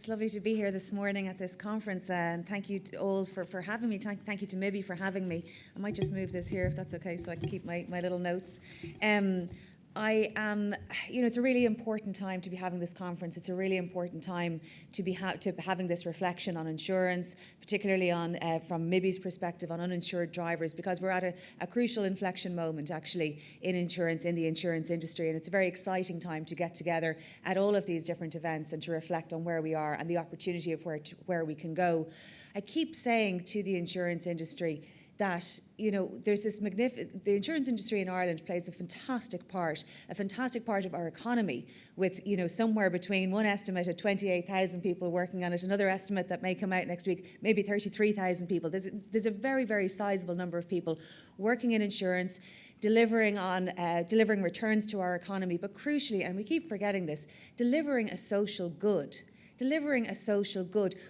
It's lovely to be here this morning at this conference, and thank you to all for having me. Thank you to MIBI for having me. I might just move this here if that's okay, so I can keep my little notes. I am, it's a really important time to be having this conference. It's a really important time to be having this reflection on insurance, particularly on from MIBI's perspective on uninsured drivers, because we're at a crucial inflection moment actually in insurance, in the insurance industry, and it's a very exciting time to get together at all of these different events and to reflect on where we are and the opportunity of where we can go. I keep saying to the insurance industry that, there's this the insurance industry in Ireland plays a fantastic part of our economy with, somewhere between one estimate of 28,000 people working on it, another estimate that may come out next week, maybe 33,000 people. There's a very, very sizable number of people working in insurance, delivering returns to our economy, but crucially, and we keep forgetting this, delivering a social good.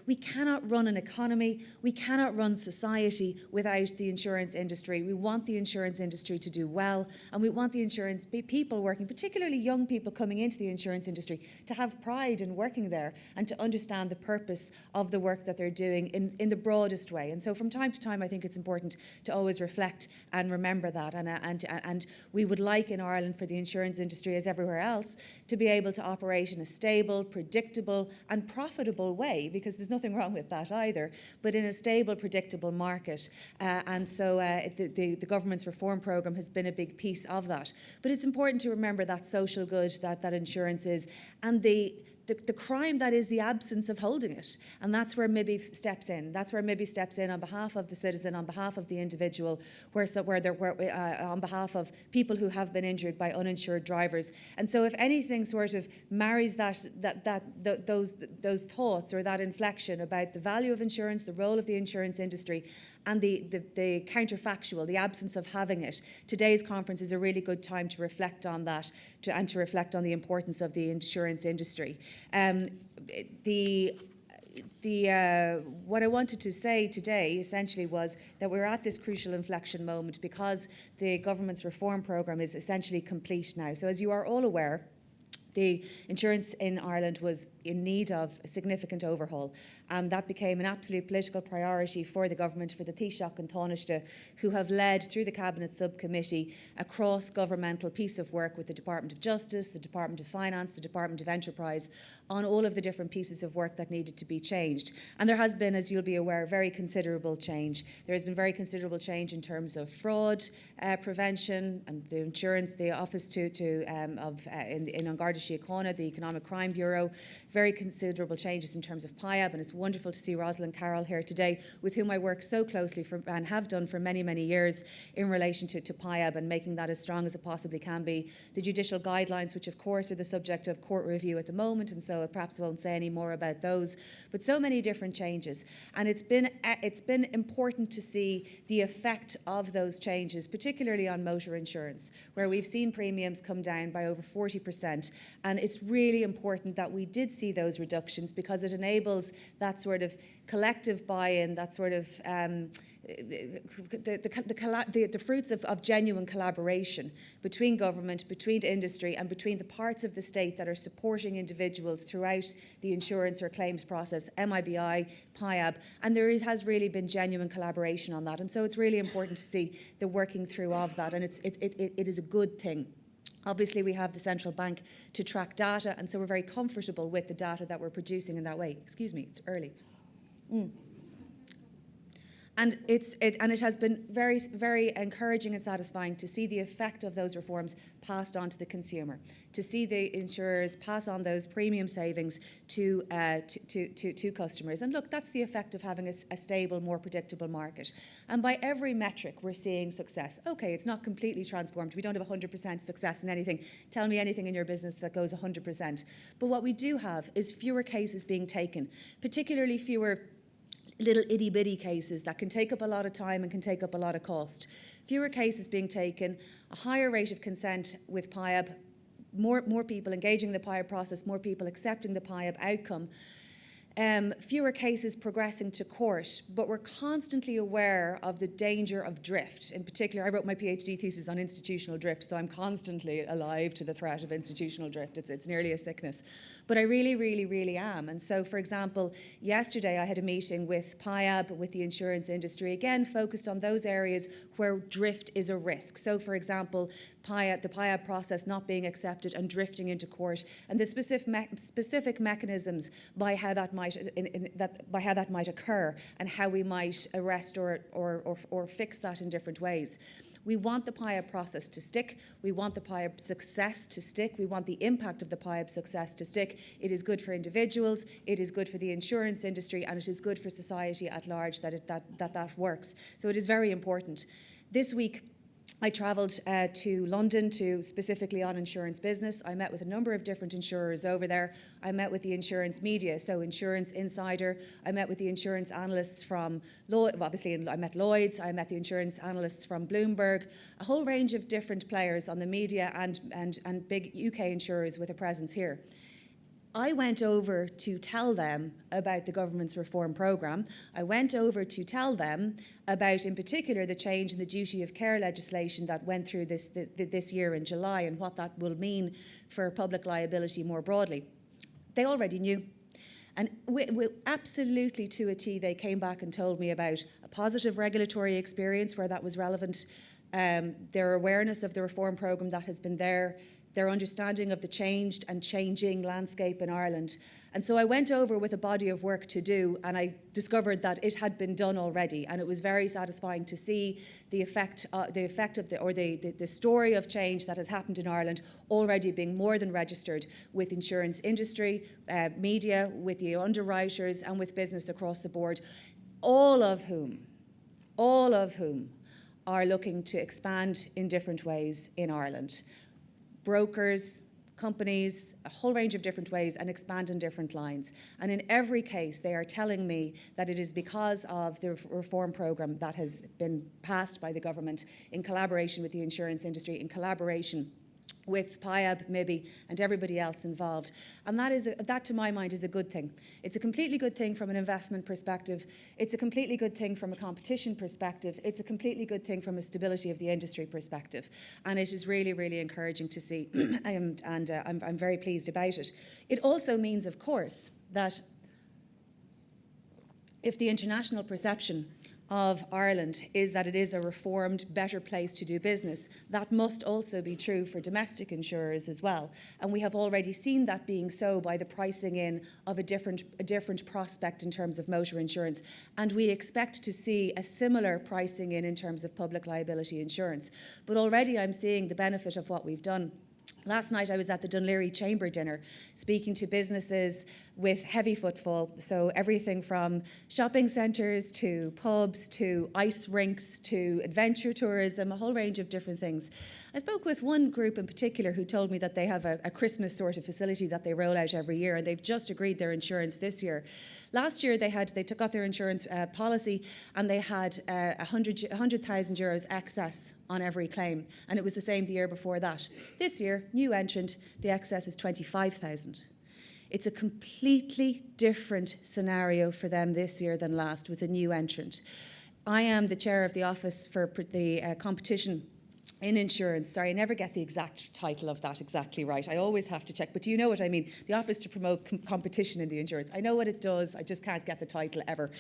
We cannot run an economy, we cannot run society without the insurance industry. We want the insurance industry to do well, and we want the insurance people working, particularly young people coming into the insurance industry, to have pride in working there and to understand the purpose of the work that they're doing in the broadest way. And so from time to time, I think it's important to always reflect and remember that. And we would like in Ireland for the insurance industry, as everywhere else, to be able to operate in a stable, predictable and profitable way, because there's nothing wrong with that either, but in a stable, predictable market. And so the government's reform programme has been a big piece of that. But it's important to remember that social good that insurance is, and the crime that is the absence of holding it. And that's where MIBI steps in. That's where MIBI steps in on behalf of the citizen, on behalf of the individual, on behalf of people who have been injured by uninsured drivers. And so if anything sort of marries those thoughts or that inflection about the value of insurance, the role of the insurance industry, and the counterfactual, the absence of having it, today's conference is a really good time to reflect on that and to reflect on the importance of the insurance industry. What I wanted to say today essentially was that we're at this crucial inflection moment because the government's reform programme is essentially complete now. So as you are all aware, the insurance in Ireland was in need of a significant overhaul, and that became an absolute political priority for the government, for the Taoiseach and Taoiseach, who have led through the Cabinet Subcommittee a cross-governmental piece of work with the Department of Justice, the Department of Finance, the Department of Enterprise, on all of the different pieces of work that needed to be changed. And there has been, as you'll be aware, very considerable change. There has been very considerable change in terms of fraud prevention and the insurance, the office in An Garda Síochána, the Economic Crime Bureau, very considerable changes in terms of PIAB, and it's wonderful to see Rosalind Carroll here today, with whom I work so closely and have done for many, many years in relation to PIAB and making that as strong as it possibly can be. The judicial guidelines, which of course are the subject of court review at the moment, and so I perhaps won't say any more about those, but so many different changes. And it's been important to see the effect of those changes, particularly on motor insurance, where we've seen premiums come down by over 40%. And it's really important that we did see those reductions, because it enables that sort of collective buy-in, that sort of the fruits of genuine collaboration between government, between industry, and between the parts of the state that are supporting individuals throughout the insurance or claims process, MIBI, PIAB, and there has really been genuine collaboration on that. And so it's really important to see the working through of that, and it is a good thing. Obviously, we have the central bank to track data, and so we're very comfortable with the data that we're producing in that way. Excuse me, it's early. And it has been very, very encouraging and satisfying to see the effect of those reforms passed on to the consumer, to see the insurers pass on those premium savings to customers. And look, that's the effect of having a stable, more predictable market. And by every metric, we're seeing success. Okay, it's not completely transformed. We don't have 100% success in anything. Tell me anything in your business that goes 100%. But what we do have is fewer cases being taken, particularly fewer little itty-bitty cases that can take up a lot of time and can take up a lot of cost. Fewer cases being taken, a higher rate of consent with PIAB, more people engaging in the PIAB process, more people accepting the PIAB outcome. fewer cases progressing to court, but we're constantly aware of the danger of drift. In particular, I wrote my PhD thesis on institutional drift, so I'm constantly alive to the threat of institutional drift. It's nearly a sickness. But I really, really, really am. And so, for example, yesterday I had a meeting with PIAB, with the insurance industry, again focused on those areas where drift is a risk. So, for example, the PIAB process not being accepted and drifting into court, and the specific mechanisms by how that might occur, and how we might arrest or fix that in different ways. We want the PIAB process to stick. We want the PIAB success to stick. We want the impact of the PIAB success to stick. It is good for individuals, it is good for the insurance industry, and it is good for society at large that works. So it is very important. This week, I travelled to London to specifically on insurance business. I met with a number of different insurers over there. I met with the insurance media, so Insurance Insider. I met with the insurance analysts from obviously I met Lloyd's. I met the insurance analysts from Bloomberg. A whole range of different players on the media and big UK insurers with a presence here. I went over to tell them about the government's reform programme. I went over to tell them about, in particular, the change in the duty of care legislation that went through this year in July, and what that will mean for public liability more broadly. They already knew. And absolutely to a T, they came back and told me about a positive regulatory experience where that was relevant, their awareness of the reform programme that has been there, their understanding of the changed and changing landscape in Ireland. And so I went over with a body of work to do, and I discovered that it had been done already, and it was very satisfying to see the story of change that has happened in Ireland already being more than registered with insurance industry, media, with the underwriters, and with business across the board, all of whom are looking to expand in different ways in Ireland. Brokers, companies, a whole range of different ways, and expand in different lines. And in every case, they are telling me that it is because of the reform programme that has been passed by the government in collaboration with the insurance industry, in collaboration with PIAB, MIBI, and everybody else involved. And that, to my mind, is a good thing. It's a completely good thing from an investment perspective. It's a completely good thing from a competition perspective. It's a completely good thing from a stability of the industry perspective. And it is really, really encouraging to see, and I'm very pleased about it. It also means, of course, that if the international perception of Ireland is that it is a reformed, better place to do business, that must also be true for domestic insurers as well. And we have already seen that being so by the pricing in of a different prospect in terms of motor insurance. And we expect to see a similar pricing in terms of public liability insurance. But already I'm seeing the benefit of what we've done. Last night I was at the Dunleary Chamber dinner speaking to businesses with heavy footfall, so everything from shopping centres to pubs to ice rinks to adventure tourism, a whole range of different things. I spoke with one group in particular who told me that they have a Christmas sort of facility that they roll out every year, and they've just agreed their insurance this year. Last year they took out their insurance policy and they had 100,000 euros excess on every claim, and it was the same the year before that. This year, new entrant, the excess is 25,000. It's a completely different scenario for them this year than last with a new entrant. I am the chair of the Office for the Competition in Insurance. Sorry, I never get the exact title of that exactly right. I always have to check, but do you know what I mean? The Office to Promote Competition in the Insurance. I know what it does, I just can't get the title ever.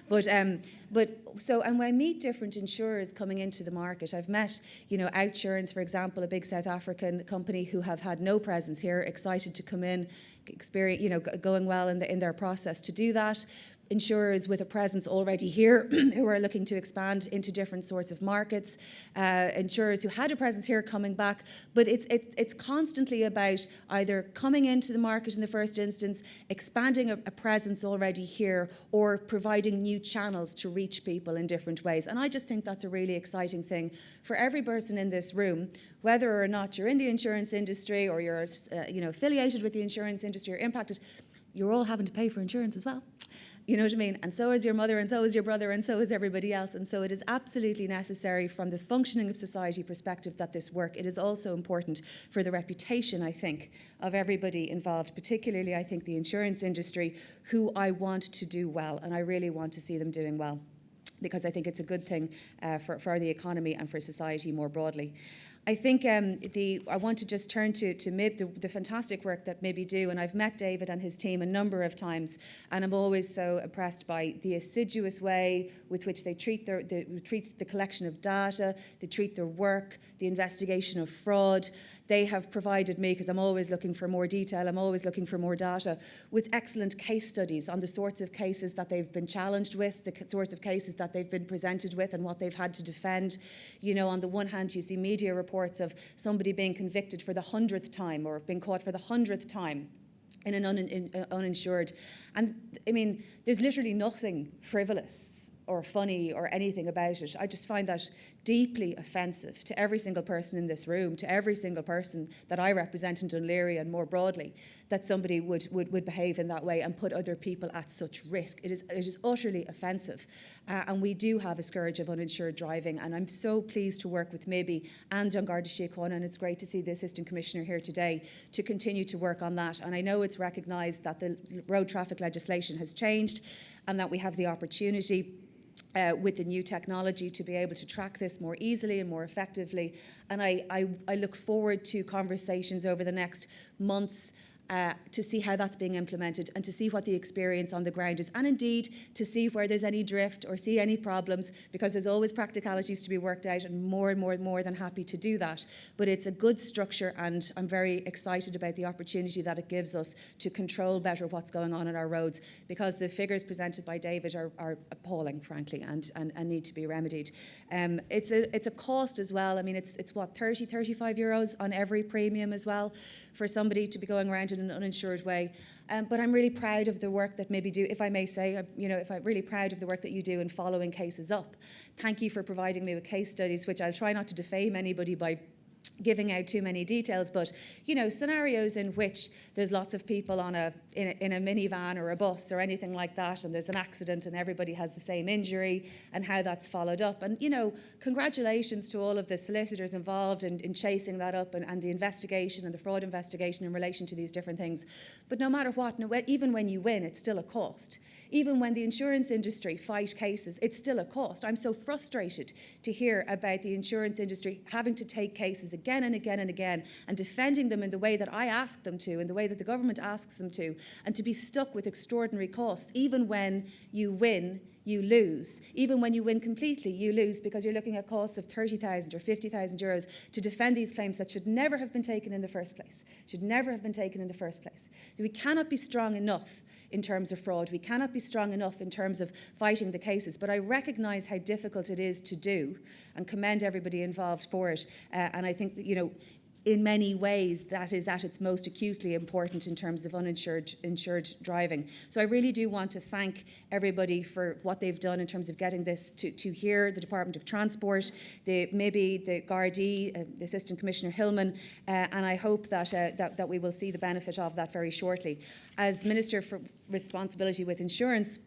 But when I meet different insurers coming into the market, I've met, Outsurance, for example, a big South African company who have had no presence here, excited to come in, experience, going well in their process to do that. Insurers with a presence already here who are looking to expand into different sorts of markets, insurers who had a presence here coming back, but it's constantly about either coming into the market in the first instance, expanding a presence already here, or providing new channels to reach people in different ways. And I just think that's a really exciting thing for every person in this room, whether or not you're in the insurance industry or you're affiliated with the insurance industry or impacted. you're all having to pay for insurance as well. You know what I mean? And so is your mother, and so is your brother, and so is everybody else. And so it is absolutely necessary from the functioning of society perspective that this work. It is also important for the reputation, I think, of everybody involved, particularly, I think, the insurance industry, who I want to do well, and I really want to see them doing well, because I think it's a good thing for the economy and for society more broadly. I think I want to just turn to MIB, the fantastic work that MIBI do, and I've met David and his team a number of times, and I'm always so impressed by the assiduous way with which they treat the collection of data, they treat their work, the investigation of fraud. They have provided me, because I'm always looking for more detail, I'm always looking for more data, with excellent case studies on the sorts of cases that they've been challenged with, the sorts of cases that they've been presented with and what they've had to defend. You know, on the one hand, you see media reports of somebody being convicted for the 100th time or being caught for the 100th time in an uninsured. And I mean, there's literally nothing frivolous or funny or anything about it. I just find that deeply offensive to every single person in this room, to every single person that I represent in Dún Laoghaire and more broadly, that somebody would behave in that way and put other people at such risk. It is utterly offensive. And we do have a scourge of uninsured driving, and I'm so pleased to work with MIBI and Don Garda Síochána, and it's great to see the Assistant Commissioner here today to continue to work on that. And I know it's recognised that the road traffic legislation has changed and that we have the opportunity with the new technology to be able to track this more easily and more effectively. And I look forward to conversations over the next months to see how that's being implemented and to see what the experience on the ground is, and indeed to see where there's any drift or see any problems, because there's always practicalities to be worked out, and more than happy to do that. But it's a good structure, and I'm very excited about the opportunity that it gives us to control better what's going on our roads, because the figures presented by David are appalling, frankly, and need to be remedied. It's a cost as well. I mean, it's what, 35 euros on every premium as well for somebody to be going around in an uninsured way. But I'm really proud of the work that MIBI do, if I may say, I'm really proud of the work that you do in following cases up. Thank you for providing me with case studies, which I'll try not to defame anybody by giving out too many details, but scenarios in which there's lots of people in a minivan or a bus or anything like that, and there's an accident and everybody has the same injury, and how that's followed up. And congratulations to all of the solicitors involved in chasing that up, and the investigation and the fraud investigation in relation to these different things. But no matter what, even when you win, it's still a cost. Even when the insurance industry fight cases, it's still a cost. I'm so frustrated to hear about the insurance industry having to take cases again and again and again and defending them in the way that I ask them to, in the way that the government asks them to, and to be stuck with extraordinary costs. Even when you win, you lose. Even when you win completely, you lose, because you're looking at costs of 30,000 or 50,000 euros to defend these claims that should never have been taken in the first place. Should never have been taken in the first place. So we cannot be strong enough in terms of fraud. We cannot be strong enough in terms of fighting the cases. But I recognise how difficult it is to do, and commend everybody involved for it. And I think that, in many ways, that is at its most acutely important in terms of insured driving. So I really do want to thank everybody for what they've done in terms of getting this to here, the Department of Transport, the MIBI, the Gardaí, the Assistant Commissioner Hillman, and I hope that we will see the benefit of that very shortly. As Minister for Responsibility with Insurance,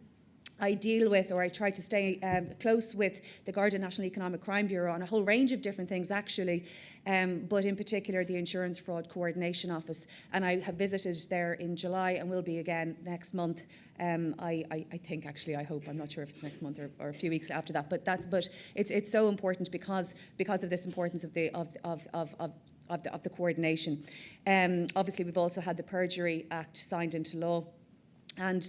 I deal with, or I try to stay close with, the Garda National Economic Crime Bureau on a whole range of different things, actually, but in particular the Insurance Fraud Coordination Office. And I have visited there in July and will be again next month. I think, actually, I hope, I'm not sure if it's next month or a few weeks after that, but it's so important because of this importance of the coordination. Obviously, we've also had the Perjury Act signed into law. And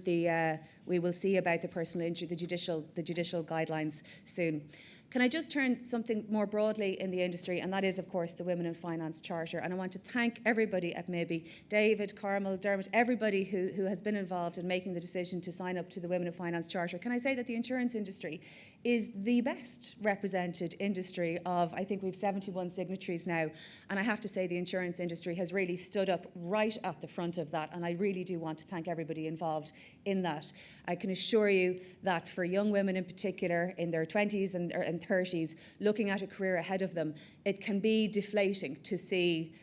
we will see about the personal injury, the judicial guidelines soon. Can I just turn something more broadly in the industry, and that is, of course, the Women in Finance Charter. And I want to thank everybody at MIBI, David, Carmel, Dermot, everybody who has been involved in making the decision to sign up to the Women in Finance Charter. Can I say that the insurance industry is the best represented industry of, I think we've 71 signatories now, and I have to say the insurance industry has really stood up right at the front of that, and I really do want to thank everybody involved in that. I can assure you that for young women in particular, in their 20s and 30s, looking at a career ahead of them, it can be deflating to see,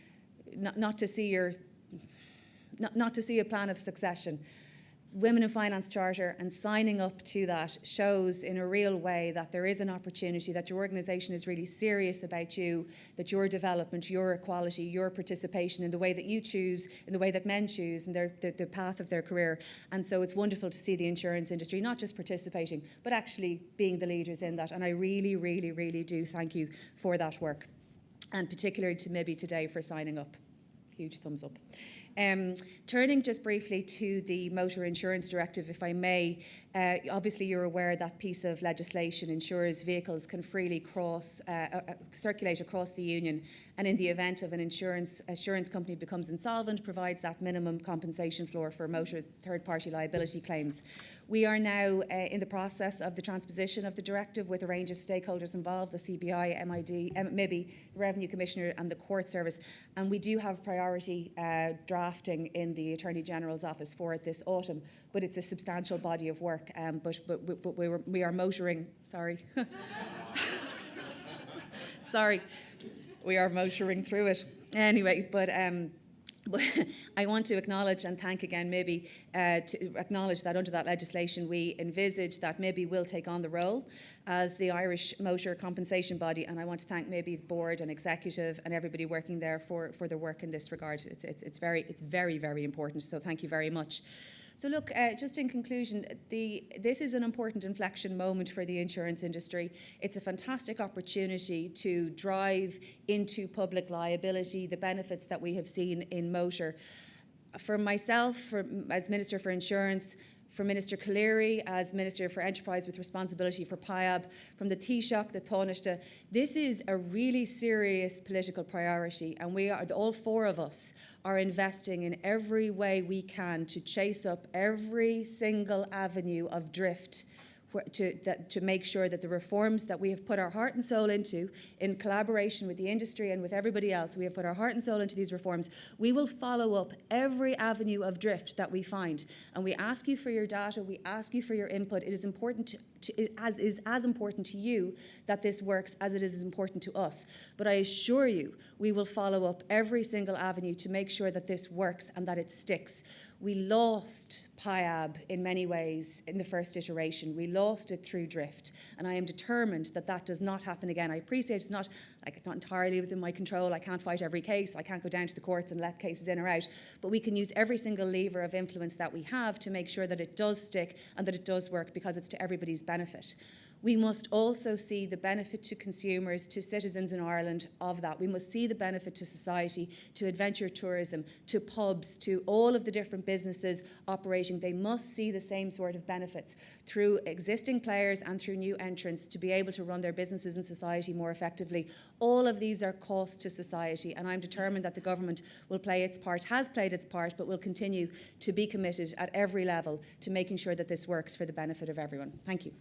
not to see your not to see a plan of succession. Women in Finance Charter and signing up to that shows in a real way that there is an opportunity, that your organisation is really serious about you, that your development, your equality, your participation in the way that you choose, in the way that men choose, and the path of their career. And so it's wonderful to see the insurance industry not just participating, but actually being the leaders in that. And I really, really, really do thank you for that work. And particularly to MIBI today for signing up. Huge thumbs up. Turning just briefly to the Motor Insurance Directive, if I may, obviously you're aware that piece of legislation ensures vehicles can freely circulate across the Union, and in the event of an assurance company becomes insolvent, provides that minimum compensation floor for motor third-party liability claims. We are now in the process of the transposition of the directive with a range of stakeholders involved, the CBI, MIBI, the Revenue Commissioner and the Court Service, and we do have priority drafting in the Attorney General's office for it this autumn, but it's a substantial body of work, but we are motoring, sorry. Sorry, we are motoring through it. Anyway, but I want to acknowledge and thank again MIBI to acknowledge that under that legislation we envisage that MIBI will take on the role as the Irish motor compensation body, and I want to thank MIBI, the board and executive and everybody working there for their work in this regard. It's very, very important, so thank you very much. So look, just in conclusion, this is an important inflection moment for the insurance industry. It's a fantastic opportunity to drive into public liability the benefits that we have seen in motor. For myself, as Minister for Insurance, for Minister Cleary as Minister for Enterprise with responsibility for PIAB, from the Taoiseach, the Taoiseach, this is a really serious political priority, and we are, all four of us, are investing in every way we can to chase up every single avenue of drift to make sure that the reforms that we have put our heart and soul into, in collaboration with the industry and with everybody else, we have put our heart and soul into these reforms. We will follow up every avenue of drift that we find, and we ask you for your data, we ask you for your input. It is important is as important to you that this works as it is important to us. But I assure you, we will follow up every single avenue to make sure that this works and that it sticks. We lost PIAB in many ways in the first iteration. We lost it through drift, and I am determined that that does not happen again. I appreciate it's not entirely within my control. I can't fight every case. I can't go down to the courts and let cases in or out, but we can use every single lever of influence that we have to make sure that it does stick and that it does work, because it's to everybody's benefit. We must also see the benefit to consumers, to citizens in Ireland of that. We must see the benefit to society, to adventure tourism, to pubs, to all of the different businesses operating. They must see the same sort of benefits through existing players and through new entrants to be able to run their businesses in society more effectively. All of these are costs to society, and I'm determined that the government will play its part, has played its part, but will continue to be committed at every level to making sure that this works for the benefit of everyone. Thank you.